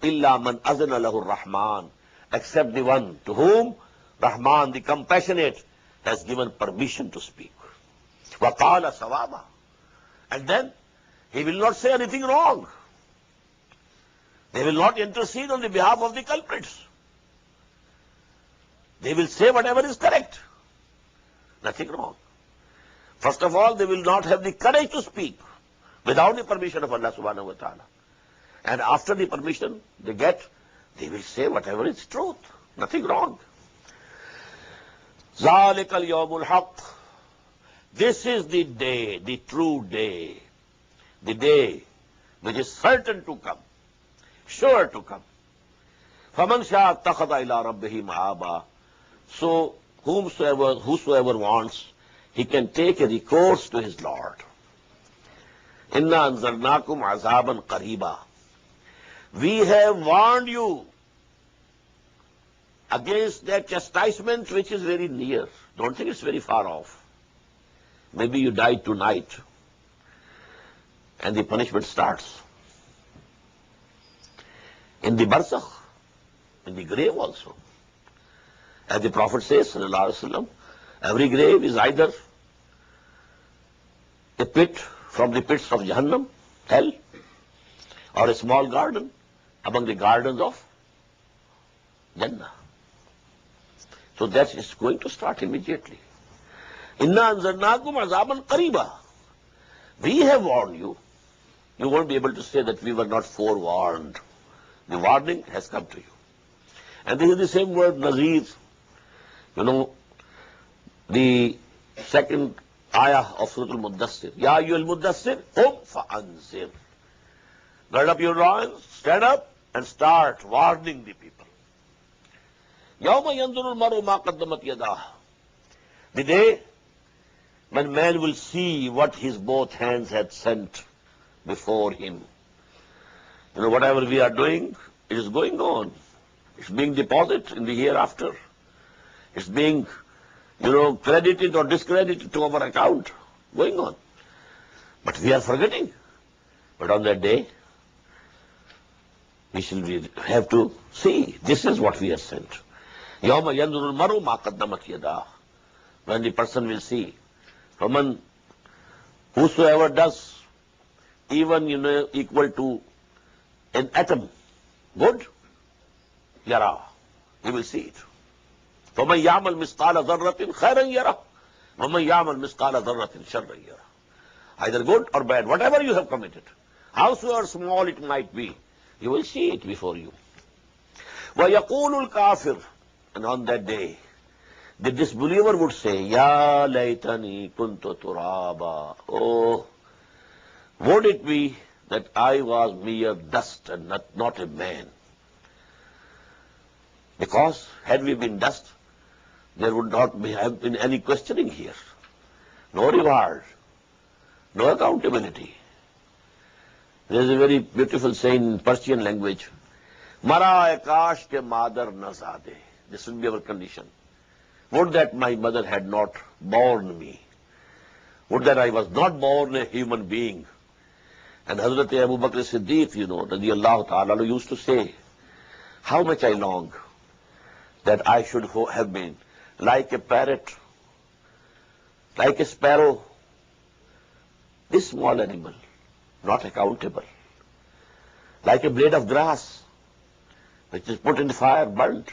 S1: Illa man azana lahu rahman, except the one to whom Rahman, the compassionate, has given permission to speak. Wa qala sawaba. And then he will not say anything wrong. They will not intercede on the behalf of the culprits. They will say whatever is correct. Nothing wrong. First of all, they will not have the courage to speak without the permission of Allah subhanahu wa ta'ala. And after the permission they get, they will say whatever is truth. Nothing wrong. ذَلِكَ الْيَوْمُ الْحَقِّ. This is the day, the true day. The day which is certain to come, sure to come. فَمَنْ شَاءَ اتَّخَذَ إِلَىٰ رَبِّهِ مَآبًا. So whosoever wants, he can take a recourse to his Lord. إِنَّا أَنزَلْنَاكُمْ عَذَابًا قَرِيبًا. We have warned you against that chastisement which is very near. Don't think it's very far off. Maybe you die tonight and the punishment starts. In the barzakh, in the grave also. As the Prophet says, sallallahu alaihi wasallam, every grave is either a pit from the pits of Jahannam, hell, or a small garden among the gardens of Jannah. So that is going to start immediately. Inna anzarnakum azaban qariba. We have warned you. You won't be able to say that we were not forewarned. The warning has come to you. And this is the same word, Nazir. The second ayah of Surah Al-Muddassir. Ya ayyuhal Muddassir, qum fa'anzir. Gird up your loins, stand up, and start warning the people. Yawma yanzurul maru ma qaddamat yadah. The day when man will see what his both hands had sent before him. Whatever we are doing, it is going on. It's being deposited in the hereafter. It's being, credited or discredited to our account. Going on. But we are forgetting. But on that day, we shall have to see, this is what we have sent. Yawma yanzurul maru ma qaddamat yadah. When the person will see, whosoever does, even equal to an atom, good, yara, he will see it. فَمَنْ يَعْمَلْ مِثْقَالَ ذَرَّةٍ خَيْرًا يَرَهُ وَمَنْ يَعْمَلْ مِثْقَالَ ذَرَّةٍ شَرًّا يَرَهُ. Either good or bad, whatever you have committed, howsoever small it might be, you will see it before you. وَيَقُولُ الْكَافِرُ, and on that day, the disbeliever would say, Ya laytani kuntu turaba. Oh, would it be that I was mere dust and not a man? Because had we been dust, there would not have been any questioning here. No reward, no accountability. There is a very beautiful saying in Persian language, Mara kash ke madar na zade. This will be our condition. Would that my mother had not born me. Would that I was not born a human being. And Hazrat Abu Bakr Siddiq, radiyallahu ta'ala, used to say, how much I long that I should have been like a parrot, like a sparrow, this small animal, not accountable, like a blade of grass, which is put in the fire, burnt,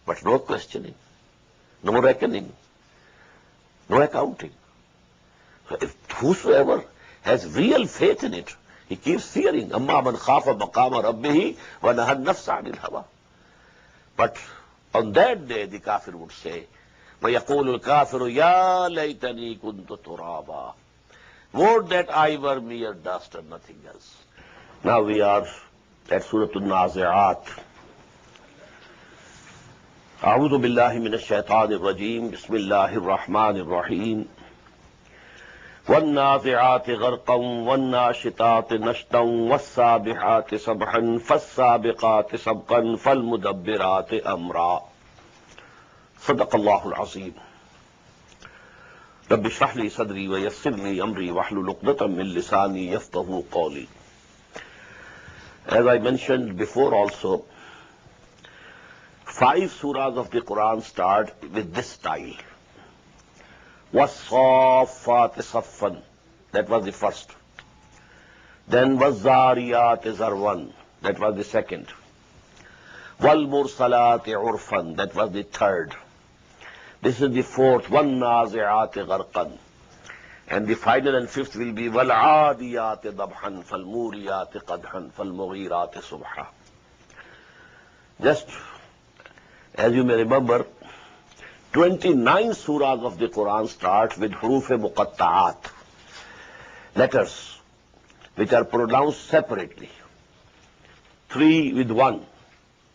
S1: but no questioning, no reckoning, no accounting. So if whosoever has real faith in it, he keeps fearing. Amma man khafa maqama rabbihi wa naha an-nafsa 'anil hawa. But on that day, the kafir would say, وَيَقُولُ الْكَافِرُ يَا لَيْتَنِي كُنْتُ تُرَابًا. Would that I were mere dust and nothing else. Now we are at Surah An-Naziat. أعوذ بالله من الشيطان الرجيم بسم الله الرحمن الرحيم وَالنَّازِعَاتِ غَرْقًا وَالنَّاشِطَاتِ نَشْطًا وَالسَّابِحَاتِ سَبْحًا فَالسَّابِقَاتِ سَبْقًا فَالْمُدَبِّرَاتِ أَمْرًا. صدق الله العظيم. رب اشرح لي صدري ويسر لي أمري واحلل عقدة من لساني يفقهوا قولي. As I mentioned before also, 5 surahs of the Quran start with this style. وَالصَّافَّاتِ صَفًّا, that was the first. Then وَالزَّارِيَاتِ زَرْوًا, that was the second. وَالْمُرْسَلَاتِ عُرْفًا, that was the third. This is the fourth. وَالنَّازِعَاتِ غَرْقًا. And the final and fifth will be وَالْعَادِيَاتِ ضَبْحًا فَالْمُورِيَاتِ قَدْحًا فَالْمُغِيرَاتِ صُبْحًا. Just as you may remember, 29 surahs of the Quran start with huruf-e-muqatta'at, letters which are pronounced separately. 3 with 1,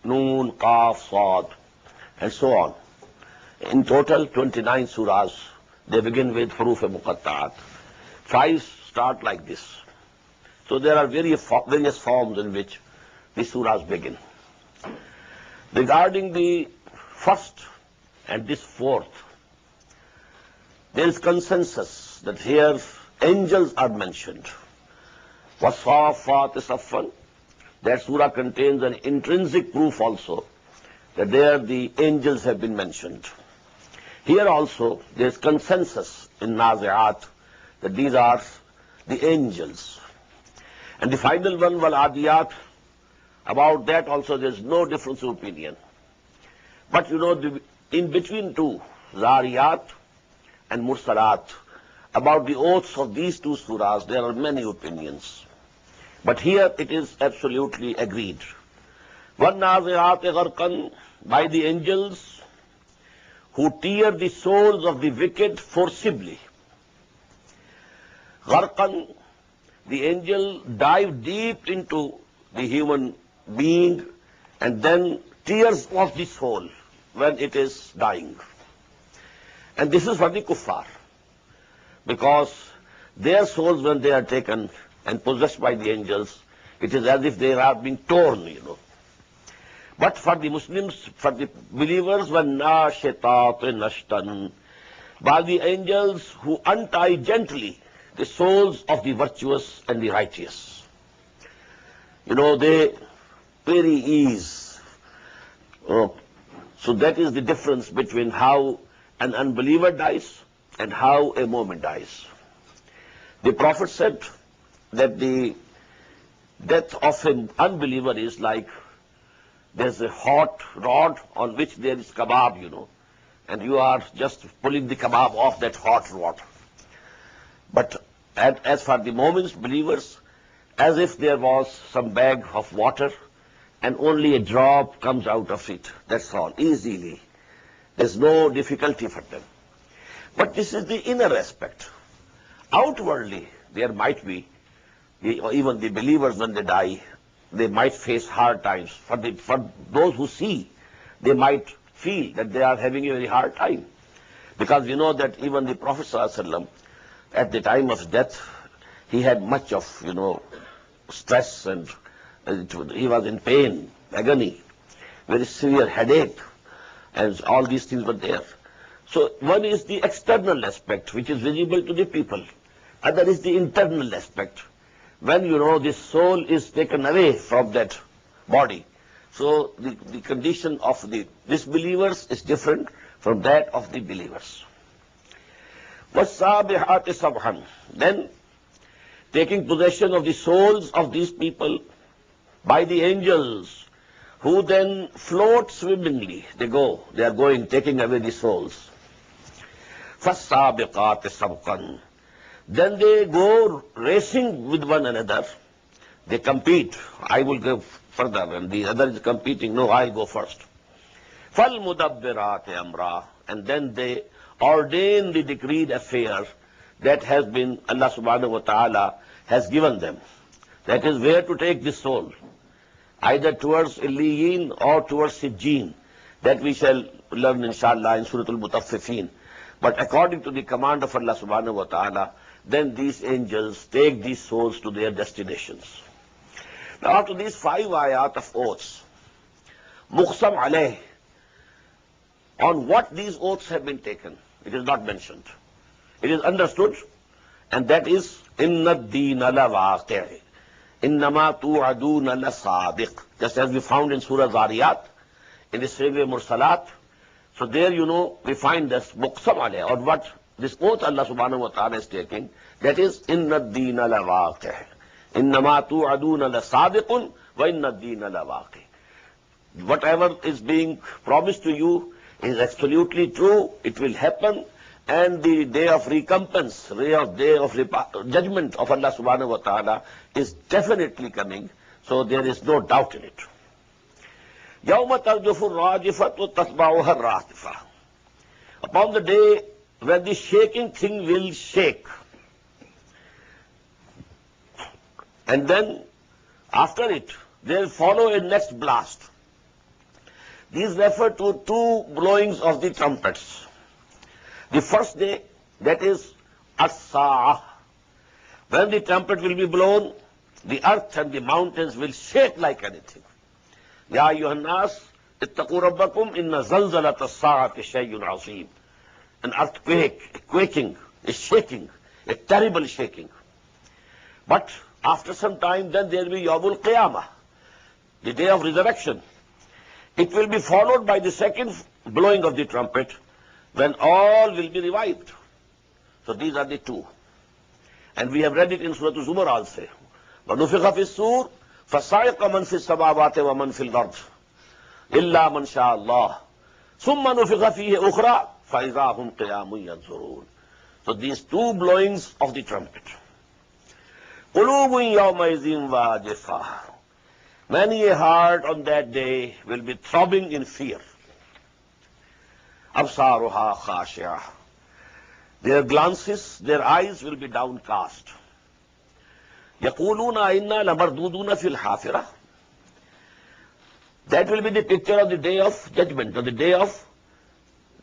S1: Noon, Qaf, Sad, and so on. In total, 29 surahs, they begin with huruf-e-muqatta'at. 5 start like this. So there are various forms in which the surahs begin. Regarding the first and this fourth, there is consensus that here angels are mentioned. وَالصَّافَّاتِ صَفًّا, that surah contains an intrinsic proof also that there the angels have been mentioned. Here also there is consensus in Naziat that these are the angels. And the final one, Wal-Adiyat, about that also there is no difference of opinion. But in between two, Zariyat and Mursalat, about the oaths of these 2 surahs, there are many opinions. But here it is absolutely agreed. وَالنَّازِعَاتِ غَرْقًا, by the angels who tear the souls of the wicked forcibly. Gharqan, the angel dive deep into the human being and then tears off the soul when it is dying. And this is for the kuffar, because their souls, when they are taken and possessed by the angels, it is as if they are being torn, But for the Muslims, for the believers, وَالنَّاشِطَاتِ نَشْطًا, by the angels who untie gently the souls of the virtuous and the righteous. They very ease. So that is the difference between how an unbeliever dies and how a mu'min dies. The Prophet said that the death of an unbeliever is like there's a hot rod on which there is kebab, and you are just pulling the kebab off that hot rod. But as for the mu'mins, believers, as if there was some bag of water and only a drop comes out of it. That's all, easily. There's no difficulty for them. But this is the inner aspect. Outwardly, there might be, even the believers when they die, they might face hard times. For those who see, they might feel that they are having a very hard time. Because we know that even the Prophet ﷺ, at the time of death, he had much of, stress, and he was in pain, agony, very severe headache, and all these things were there. So one is the external aspect, which is visible to the people. Other is the internal aspect. When, the soul is taken away from that body, so the condition of the disbelievers is different from that of the believers. وَالسَّابِحَاتِ سَبْحًا. Then, taking possession of the souls of these people by the angels, who then float swimmingly. They are going, taking away the souls. فَالسَّابِقَاتِ سَبْقًا. Then they go racing with one another. They compete. I will go further, and the other is competing. No, I go first. فَالْمُدَبِّرَاتِ أَمْرًا. And then they ordain the decreed affair that has been, Allah subhanahu wa ta'ala has given them. That is where to take this soul. Either towards Illiyin or towards Sijjeen. That we shall learn inshallah in Surah Al-Mutaffifin. But according to the command of Allah subhanahu wa ta'ala, then these angels take these souls to their destinations. Now after these 5 ayat of oaths, muqsam alayh, on what these oaths have been taken, it is not mentioned. It is understood, and that is, inna ad-deena la-waqi', innama tu'aduna la-sadiq. Just as we found in Surah Zariyat, in the Surah Al-Mursalat. So there, we find this muqsam alayh, or what this oath Allah subhanahu wa ta'ala is taking, that is, inna ad-deena la-waqi', innama tu'aduna la-sadiqun, wa inna ad-deena la-waqi'. Whatever is being promised to you is absolutely true, it will happen, and the day of recompense, day of judgment of Allah subhanahu wa ta'ala is definitely coming, so there is no doubt in it. يَوْمَ تَرْجُفُ الرَّاجِفَةُ تَتْبَعُهَا الرَّادِفَةُ. Upon the day when the shaking thing will shake, and then after it there will follow a next blast. These refer to 2 blowings of the trumpets. The first day, that is as-sa'ah. When the trumpet will be blown, the earth and the mountains will shake like anything. Ya ayyuhan nas, ittaqu rabbakum, inna zalzalat as-sa'ati shay'un 'azim. An earthquake, a quaking, a shaking, a terrible shaking. But after some time, then there will be Al-Qiyamah, the day of resurrection. It will be followed by the second blowing of the trumpet, when all will be revived. So these are the 2. And we have read it in Surah Al-Zumar also. وَنُفِخَ فِي الصُّورِ فَصَعِقَ مَنْ فِي السَّمَاوَاتِ وَمَنْ فِي الْأَرْضِ إِلَّا مَنْ شَاءَ اللَّهُ ثُمَّ نُفِخَ فِيهِ أُخْرَى فَإِذَا هُمْ قِيَامٌ يَنْظُرُونَ. So these 2 blowings of the trumpet. قُلُوبٌ يَوْمَئِذٍ وَاجِفَةٌ. Many a heart on that day will be throbbing in fear. أَبْصَارُهَا خَاشِعَةٌ. Their glances, their eyes will be downcast. يَقُولُونَ إِنَّا لَمَرْدُودُونَ فِي الْحَافِرَةِ. That will be the picture of the day of judgment, of the day of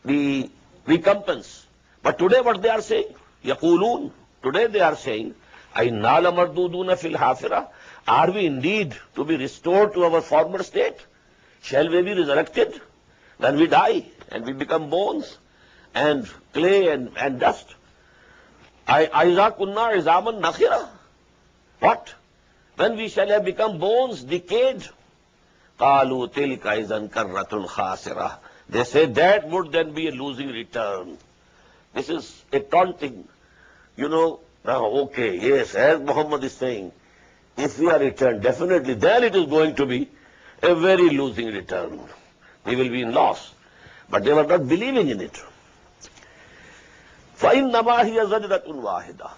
S1: the recompense. But today what they are saying? يَقُولُونَ. Today they are saying, أَإِنَّا لَمَرْدُودُونَ فِي الْحَافِرَةِ. Are we indeed to be restored to our former state? Shall we be resurrected when we die and we become bones and clay and dust? أَإِذَا كُنَّا عِظَامًا نَخِرَةً. What? When we shall have become bones, decayed? قَالُوا تِلْكَ إِذًا كَرَّةٌ خَاسِرَةٌ. They say that would then be a losing return. This is a taunting. Okay, yes, as Muhammad is saying, if we are returned, definitely then it is going to be a very losing return. We will be in loss. But they were not believing in it. فَإِنَّمَا هِيَ زَجْرَةٌ وَاحِدَةٌ.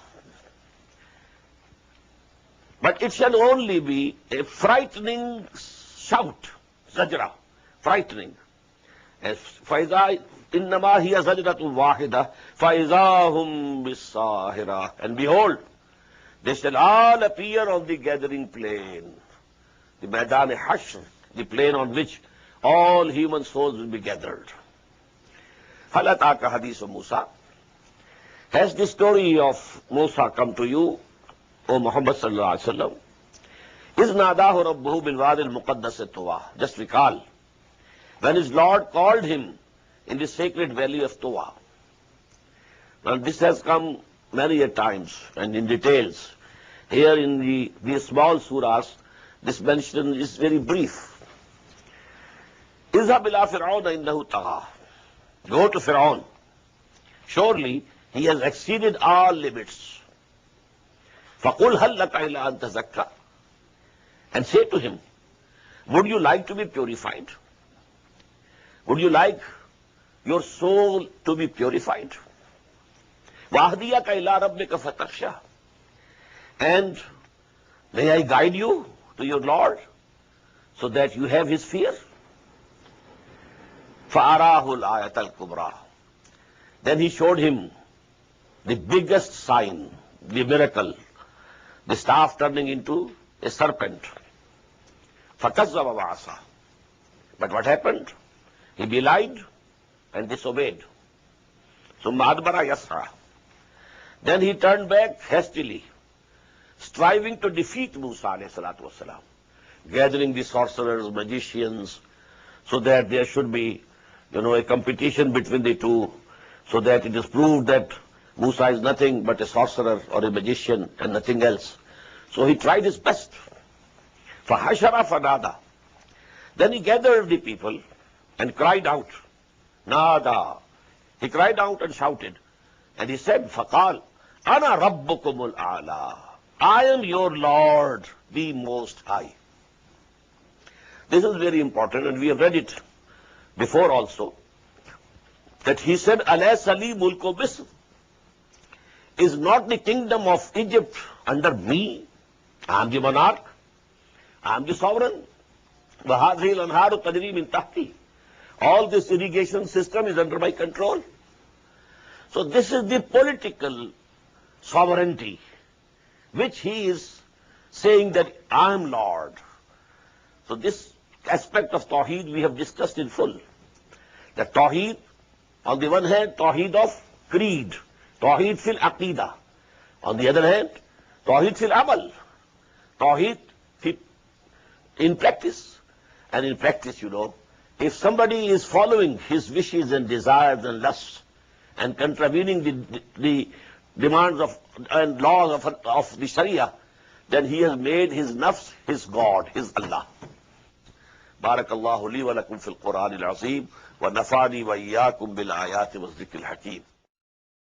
S1: But it shall only be a frightening shout, zajra, frightening. As فَإِذَا إِنَّمَا هِيَ زَجْرَةٌ وَاحِدَةٌ فَإِذَا هُمْ بِالسَّاهِرَةِ. And behold, they shall all appear on the gathering plain, the Maidan Hashr, the plain on which all human souls will be gathered. هَلْ أَتَاكَ حَدِيثُ مُوسَى. Has the story of Musa come to you, O Muhammad sallallahu alaihi wasallam? إِذْ نَادَاهُ رَبُّهُ بِالْوَادِ الْمُقَدَّسِ طُوَى. Just recall, when his Lord called him in the sacred valley of Tuwa. Now this has come many a times and in details. Here in the small surahs, this mention is very brief. اذهب إلى فرعون إنه طغى. Go to Fir'aun. Surely he has exceeded all limits. فَقُلْ هَلْ لَكَ إِلَىٰ أَن تَزَكَّىٰ. And say to him, would you like to be purified? Would you like your soul to be purified? وَأَهْدِيَكَ إِلَىٰ رَبِّكَ فَتَخْشَىٰ. And may I guide you to your Lord so that you have his fear? فَأَرَاهُ الْآيَةَ الْكُبْرَى. Then he showed him the biggest sign, the miracle, the staff turning into a serpent. فَكَذَّبَ وَعَصَىٰ. But what happened? He belied and disobeyed. ثُمَّ أَدْبَرَ يَسْعَىٰ. Then he turned back hastily, striving to defeat Musa alayhi salatu wasalam, gathering the sorcerers, magicians, so that there should be, a competition between the two, so that it is proved that Musa is nothing but a sorcerer or a magician and nothing else. So he tried his best. فَحَشَرَ فَنَادَى. Then he gathered the people and cried out. Nada. He cried out and shouted. And he said, فَقَالْ أَنَا رَبُّكُمُ الْأَعْلَى. I am your Lord, the Most High. This is very important, and we have read it before also, that he said, أَلَيْسَ لِي مُلْكُ مِصْرَ. Is not the kingdom of Egypt under me? I am the monarch. I am the sovereign. وَهَذِهِ الْأَنْهَارُ تَجْرِي مِنْ تَحْتِي. All this irrigation system is under my control. So this is the political sovereignty, which he is saying that I am Lord. So this aspect of Tawheed we have discussed in full. That Tawheed, on the one hand, Tawheed of creed, Tawheed fil Aqidah. On the other hand, Tawheed fil Amal, Tawheed in practice. And in practice, if somebody is following his wishes and desires and lusts and contravening the demands of and laws of the Sharia, then he has made his nafs his God, his Allah. Barakallahu li wa lakum fil Quran al-Azim wa nafani wa iyyakum bil ayati wa dhikr al-Hakim.